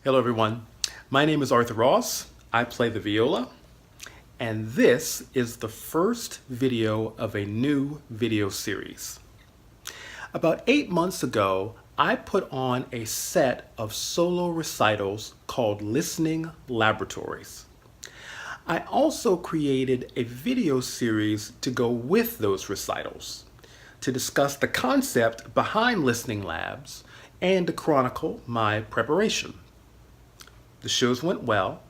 Hello everyone, my name is Arthur Ross, I play the viola, and this is the first video of a new video series. About 8 months ago, I put on a set of solo recitals called Listening Laboratories. I also created a video series to go with those recitals, to discuss the concept behind listening labs and to chronicle my preparation. The shows went well,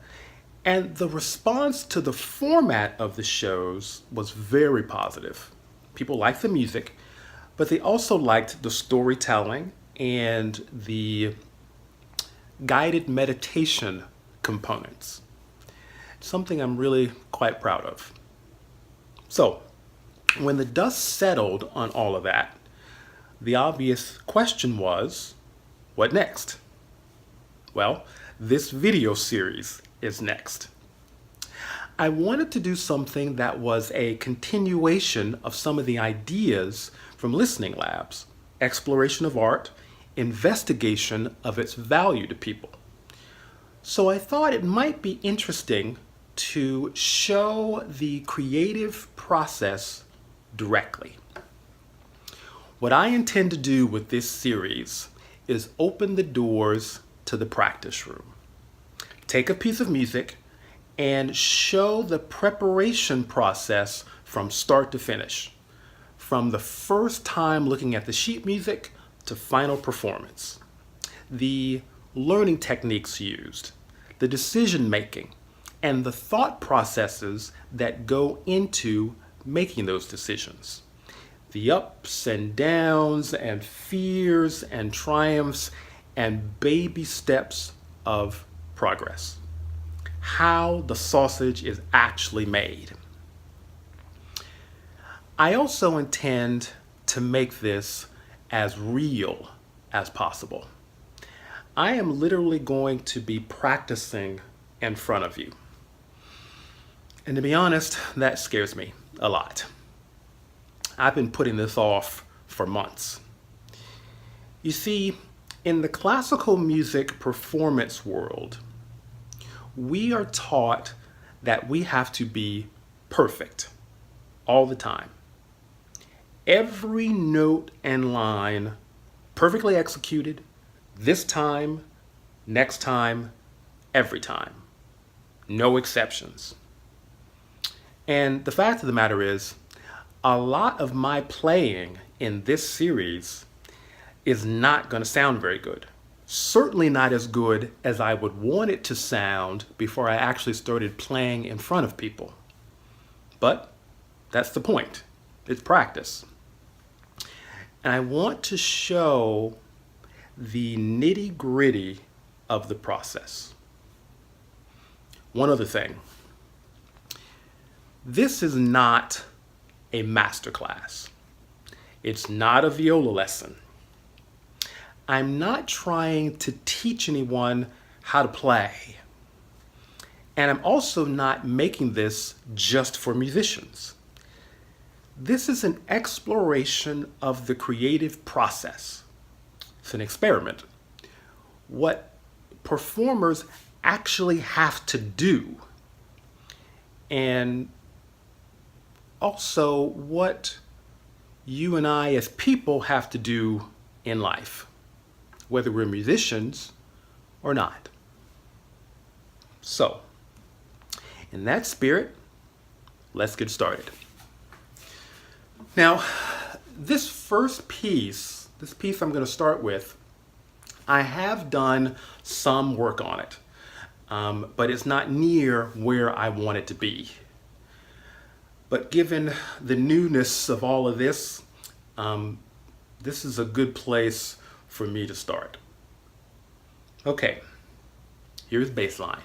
and the response to the format of the shows was very positive. People liked the music, but they also liked the storytelling and the guided meditation components. Something I'm really quite proud of. So, when the dust settled on all of that, the obvious question was, what next? Well, this video series is next. I wanted to do something that was a continuation of some of the ideas from listening labs, exploration of art, investigation of its value to people. So I thought it might be interesting to show the creative process directly. What I intend to do with this series is open the doors to the practice room. Take a piece of music and show the preparation process from start to finish, from the first time looking at the sheet music to final performance, the learning techniques used, the decision making, and the thought processes that go into making those decisions, the ups and downs and fears and triumphs and baby steps of progress. How the sausage is actually made. I also intend to make this as real as possible. I am literally going to be practicing in front of you. And to be honest, that scares me a lot. I've been putting this off for months. You see, in the classical music performance world, we are taught that we have to be perfect all the time. Every note and line perfectly executed, this time, next time, every time. No exceptions. And the fact of the matter is, a lot of my playing in this series is not going to sound very good. Certainly not as good as I would want it to sound before I actually started playing in front of people. But that's the point. It's practice. And I want to show the nitty-gritty of the process. One other thing. This is not a masterclass. It's not a viola lesson. I'm not trying to teach anyone how to play. And I'm also not making this just for musicians. This is an exploration of the creative process. It's an experiment. What performers actually have to do, and also what you and I as people have to do in life, whether we're musicians or not. So, in that spirit, let's get started. Now, this first piece, I'm going to start with, I have done some work on it, but it's not near where I want it to be. But given the newness of all of this, this is a good place for me to start. Okay, here's baseline.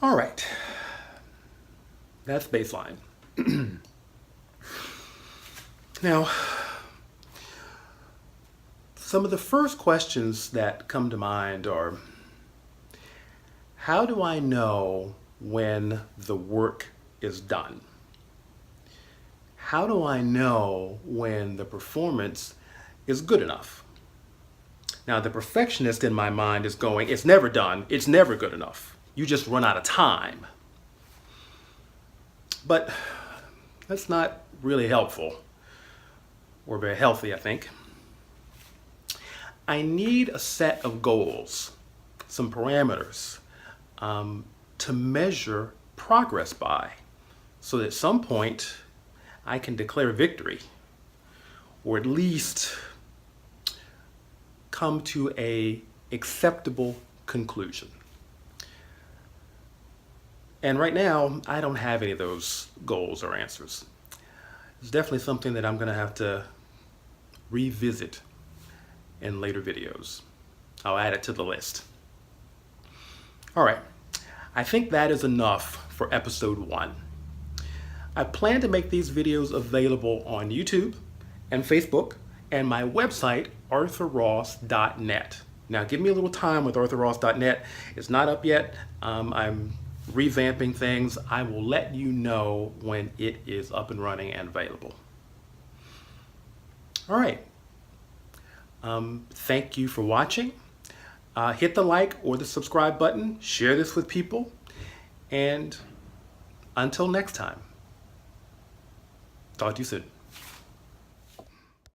All right, that's baseline. Now, some of the first questions that come to mind are, how do I know when the work is done? How do I know when the performance is good enough? Now, the perfectionist in my mind is going, it's never done, it's never good enough. You just run out of time. But that's not really helpful or very healthy, I think. I need a set of goals, some parameters to measure progress by, so that at some point I can declare victory, or at least come to a acceptable conclusion. And right now, I don't have any of those goals or answers. It's definitely something that I'm going to have to revisit in later videos. I'll add it to the list. All right, I think that is enough for episode 1. I plan to make these videos available on YouTube and Facebook and my website, arthurross.net. Now, give me a little time with arthurross.net. It's not up yet. I'm revamping things. I will let you know when it is up and running and available. All right. Thank you for watching. Hit the like or the subscribe button. Share this with people. And until next time, talk to you soon.